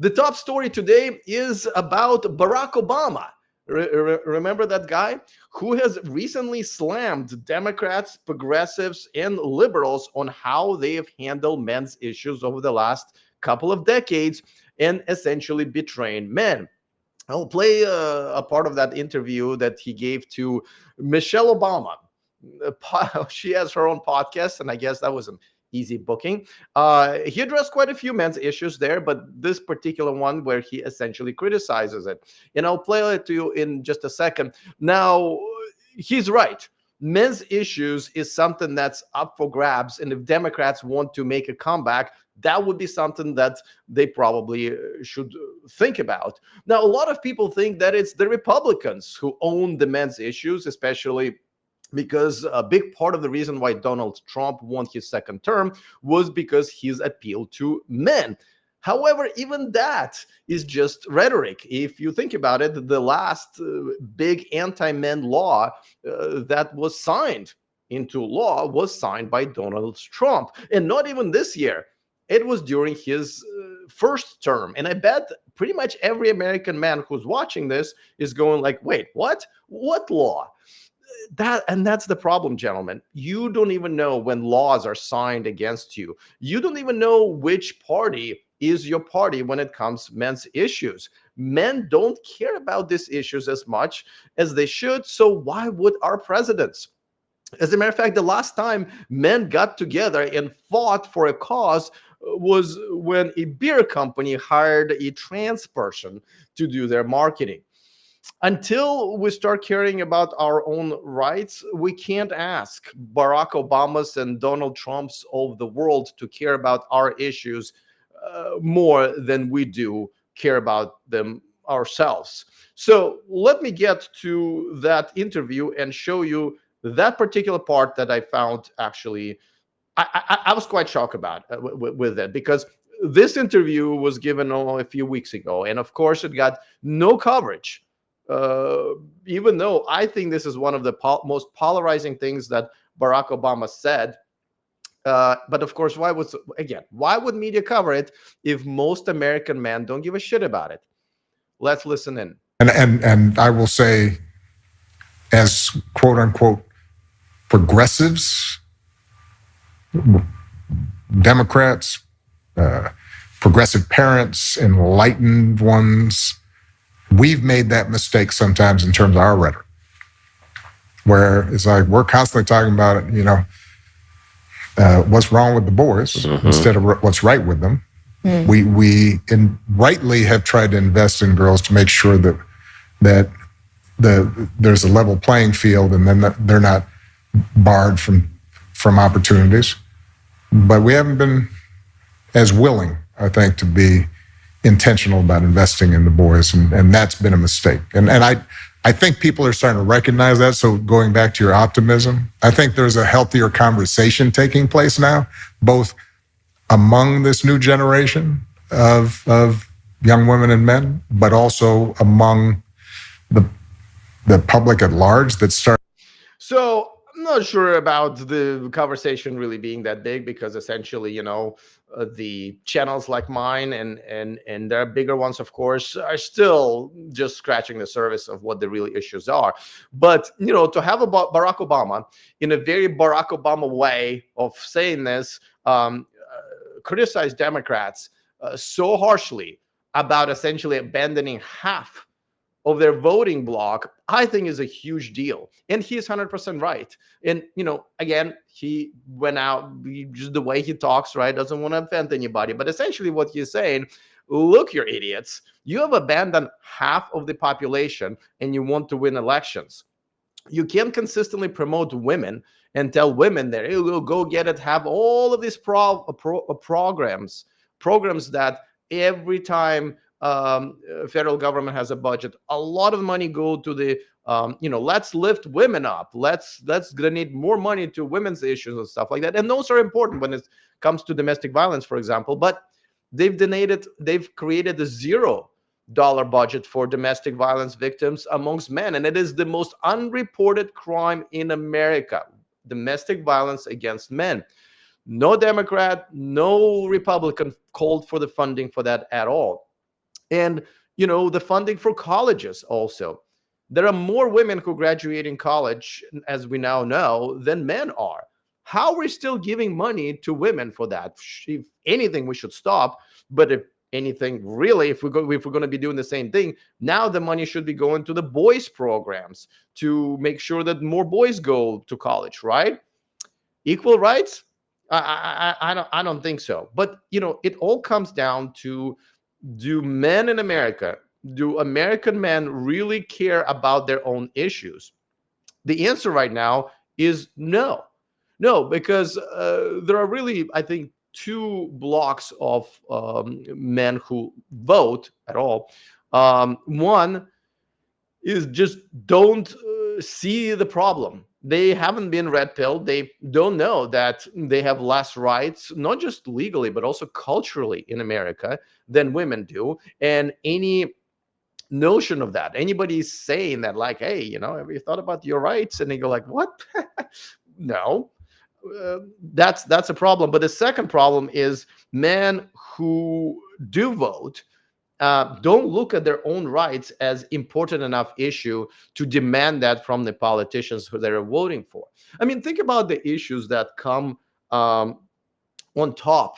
The top story today is about Barack Obama. Remember that guy who has recently slammed Democrats, progressives, and liberals on how they have handled men's issues over the last couple of decades and essentially betraying men. I'll play a part of that interview that he gave to Michelle Obama. She has her own podcast, and I guess that was an easy booking. He addressed quite a few men's issues there, but this particular one where he essentially criticizes it. And I'll play it to you in just a second. Now, he's right. Men's issues is something that's up for grabs. And if Democrats want to make a comeback, that would be something that they probably should think about. Now, a lot of people think that it's the Republicans who own the men's issues, especially because a big part of the reason why Donald Trump won his second term was because his appeal to men. However, even that is just rhetoric. If you think about it, the last big anti-men law that was signed into law was signed by Donald Trump. And not even this year. It was during his first term. And I bet pretty much every American man who's watching this is going like, wait, what? What law? That's the problem, gentlemen. You don't even know when laws are signed against you. You don't even know which party is your party when it comes to men's issues. Men don't care about these issues as much as they should. So why would our presidents? As a matter of fact, the last time men got together and fought for a cause was when a beer company hired a trans person to do their marketing. Until we start caring about our own rights, we can't ask Barack Obama's and Donald Trump's of the world to care about our issues more than we do care about them ourselves. So let me get to that interview and show you that particular part that I found actually. I was quite shocked about with it because this interview was given a few weeks ago, and of course, it got no coverage. Uh, Even though I think this is one of the most polarizing things that Barack Obama said. But of course, why would media cover it if most American men don't give a shit about it? Let's listen in. And I will say, as quote unquote progressives, Democrats, progressive parents, enlightened ones, we've made that mistake sometimes in terms of our rhetoric, where it's like we're constantly talking about it, what's wrong with the boys instead of what's right with them. We rightly have tried to invest in girls to make sure that there's a level playing field, and then they're not barred from opportunities. But we haven't been as willing, I think, to be intentional about investing in the boys, and that's been a mistake. And I think people are starting to recognize that. So going back to your optimism, I think there's a healthier conversation taking place now, both among this new generation of young women and men, but also among the public at large that start. So I'm not sure about the conversation really being that big because essentially, the channels like mine and there are bigger ones, of course, are still just scratching the surface of what the real issues are. But to have Barack Obama in a very Barack Obama way of saying this, criticize Democrats so harshly about essentially abandoning half of their voting bloc, I think is a huge deal. And he's 100% right. And, again, he went out, just the way he talks, right? Doesn't want to offend anybody. But essentially what he's saying, look, you idiots, you have abandoned half of the population and you want to win elections. You can't consistently promote women and tell women that hey, we'll go get it, have all of these programs that every time federal government has a budget, a lot of money go to the let's lift women up, let's donate more money to women's issues and stuff like that, and those are important when it comes to domestic violence, for example. But they've created a $0 budget for domestic violence victims amongst men, and it is the most unreported crime in America, domestic violence against men. No Democrat, no Republican called for the funding for that at all. And the funding for colleges also. There are more women who graduate in college, as we now know, than men are. How are we still giving money to women for that? If anything, we should stop. But if anything, really, if we're going to be doing the same thing, now the money should be going to the boys programs to make sure that more boys go to college, right? Equal rights? I don't think so. But it all comes down to, do men in America, do American men really care about their own issues? The answer right now is no. No, because there are really, I think, two blocks of men who vote at all. One is just don't see the problem. They haven't been red pilled. They don't know that they have less rights, not just legally, but also culturally in America than women do. And any notion of that, anybody saying that, like, hey, have you thought about your rights? And they go like, what? No. That's a problem. But the second problem is men who do vote don't look at their own rights as important enough issue to demand that from the politicians who they're voting for. I mean, think about the issues that come um, on top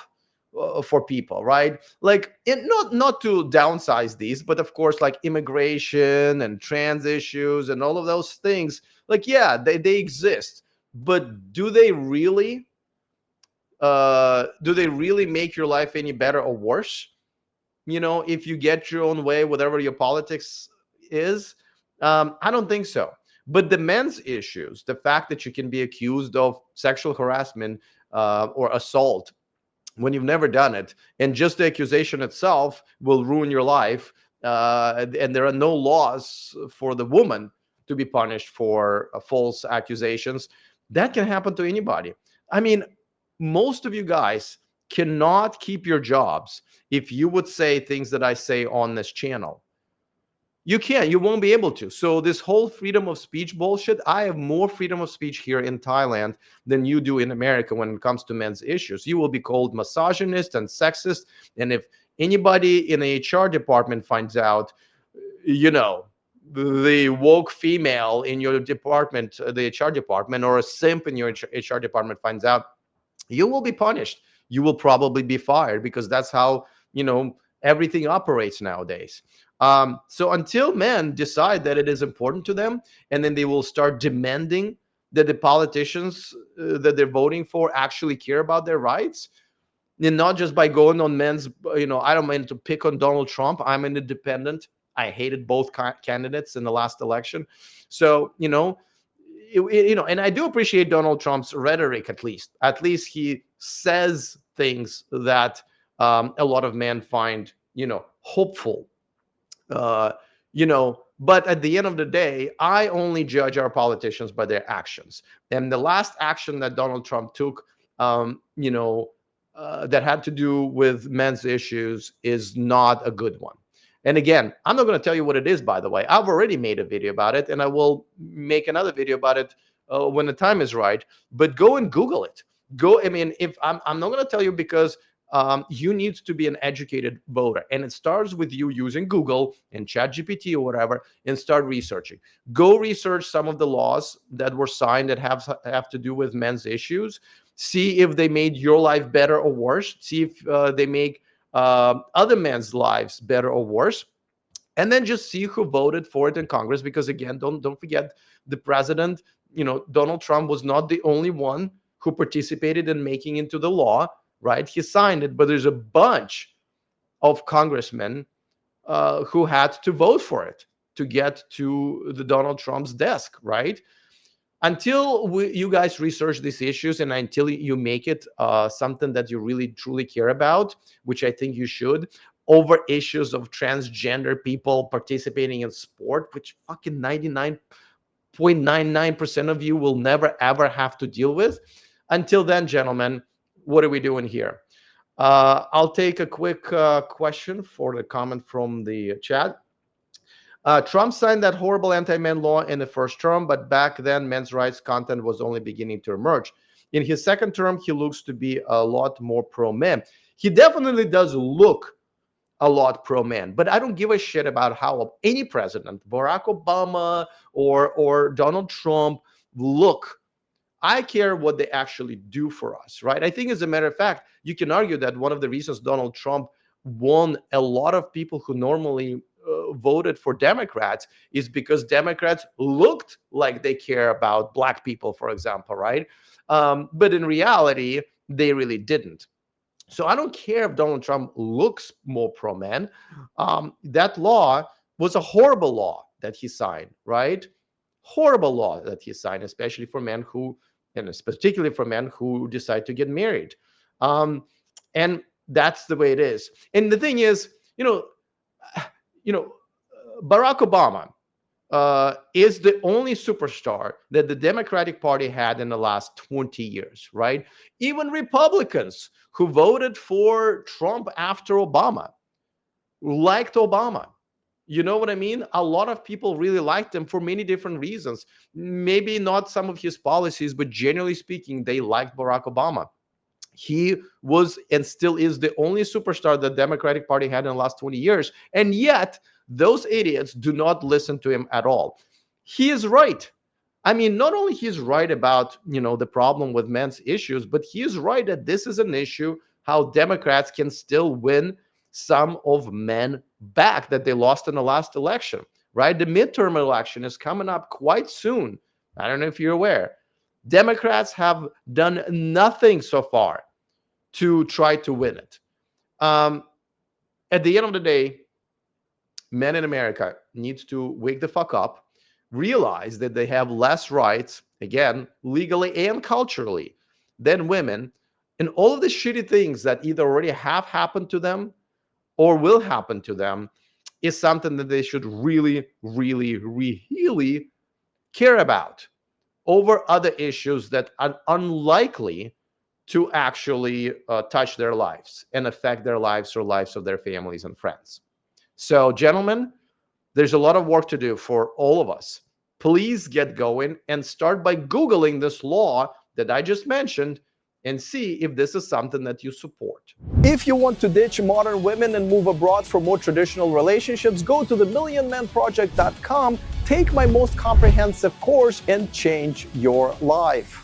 for people, right? Like, not to downsize these, but of course, like immigration and trans issues and all of those things. Like, yeah, they exist, but do they really make your life any better or worse? If you get your own way, whatever your politics is? I don't think so. But the men's issues, the fact that you can be accused of sexual harassment or assault when you've never done it, and just the accusation itself will ruin your life, and there are no laws for the woman to be punished for false accusations, that can happen to anybody. I mean, most of you guys cannot keep your jobs if you would say things that I say on this channel. You won't be able to. So this whole freedom of speech bullshit, I have more freedom of speech here in Thailand than you do in America when it comes to men's issues. You will be called misogynist and sexist. And if anybody in the HR department finds out, you know the woke female in your department, the HR department, or a simp in your HR department finds out, you will be punished. You will probably be fired, because that's how everything operates nowadays. So until men decide that it is important to them, and then they will start demanding that the politicians that they're voting for actually care about their rights, and not just by going on men's, I don't mean to pick on Donald Trump. I'm an independent. I hated both candidates in the last election. So and I do appreciate Donald Trump's rhetoric. At least he says things that a lot of men find hopeful. But at the end of the day, I only judge our politicians by their actions. And the last action that Donald Trump took, that had to do with men's issues, is not a good one. And again, I'm not going to tell you what it is, by the way. I've already made a video about it, and I will make another video about it when the time is right. But go and Google it. I mean, if I'm not going to tell you, because you need to be an educated voter, and it starts with you using Google and ChatGPT or whatever, and start researching. Go research some of the laws that were signed that have to do with men's issues. See if they made your life better or worse. See if they make other men's lives better or worse, and then just see who voted for it in Congress. Because again, don't forget, the president, Donald Trump, was not the only one who participated in making into the law, right? He signed it, but there's a bunch of congressmen who had to vote for it to get to the Donald Trump's desk, right? Until you guys research these issues, and until you make it something that you really truly care about, which I think you should, over issues of transgender people participating in sport, which fucking 99.99% of you will never ever have to deal with. Until then, gentlemen, what are we doing here? I'll take a quick question for the comment from the chat. Trump signed that horrible anti-men law in the first term, but back then men's rights content was only beginning to emerge. In his second term, he looks to be a lot more pro-men. He definitely does look a lot pro-man. But I don't give a shit about how any president, Barack Obama or Donald Trump, look. I care what they actually do for us, right? I think, as a matter of fact, you can argue that one of the reasons Donald Trump won a lot of people who normally voted for Democrats is because Democrats looked like they care about black people, for example, right? But in reality, they really didn't. So I don't care if Donald Trump looks more pro-man. That law was a horrible law that he signed, right? Horrible law that he signed, especially for men who, and particularly for men who decide to get married. And that's the way it is. And the thing is, you know, Barack Obama is the only superstar that the Democratic Party had in the last 20 years, right? Even Republicans who voted for Trump after Obama liked Obama. You know what I mean? A lot of people really liked him for many different reasons. Maybe not some of his policies, but generally speaking, they liked Barack Obama. He was and still is the only superstar the Democratic Party had in the last 20 years. And yet, those idiots do not listen to him at all. He is right. I mean, not only he's right about, the problem with men's issues, but he's right that this is an issue how Democrats can still win some of men back that they lost in the last election, right? The midterm election is coming up quite soon. I don't know if you're aware. Democrats have done nothing so far to try to win it. At the end of the day, men in America needs to wake the fuck up, realize that they have less rights, again, legally and culturally, than women, and all of the shitty things that either already have happened to them or will happen to them is something that they should really, really, really care about over other issues that are unlikely to actually touch their lives and affect their lives or lives of their families and friends. So, gentlemen, there's a lot of work to do for all of us. Please get going and start by Googling this law that I just mentioned and see if this is something that you support. If you want to ditch modern women and move abroad for more traditional relationships, go to themillionmanproject.com, take my most comprehensive course, and change your life.